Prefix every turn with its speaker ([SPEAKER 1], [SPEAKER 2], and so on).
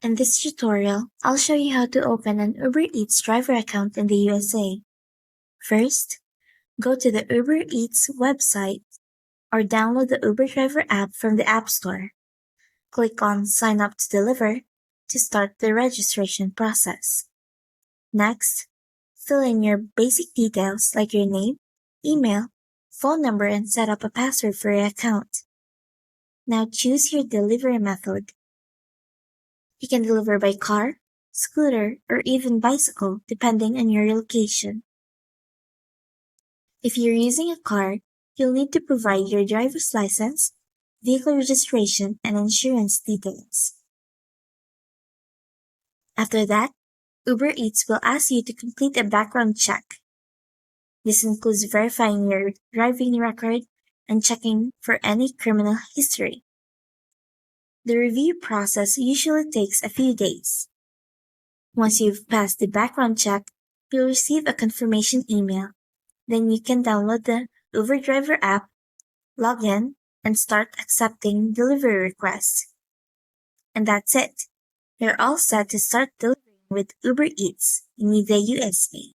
[SPEAKER 1] In this tutorial, I'll show you how to open an Uber Eats driver account in the USA. First, go to the Uber Eats website or download the Uber Driver app from the App Store. Click on Sign Up to Deliver to start the registration process. Next, fill in your basic details like your name, email, phone number, and set up a password for your account. Now choose your delivery method. You can deliver by car, scooter, or even bicycle depending on your location. If you're using a car, you'll need to provide your driver's license, vehicle registration, and insurance details. After that, Uber Eats will ask you to complete a background check. This includes verifying your driving record and checking for any criminal history. The review process usually takes a few days. Once you've passed the background check, you'll receive a confirmation email. Then you can download the Uber Driver app, log in, and start accepting delivery requests. And that's it. You're all set to start delivering with Uber Eats in the USA.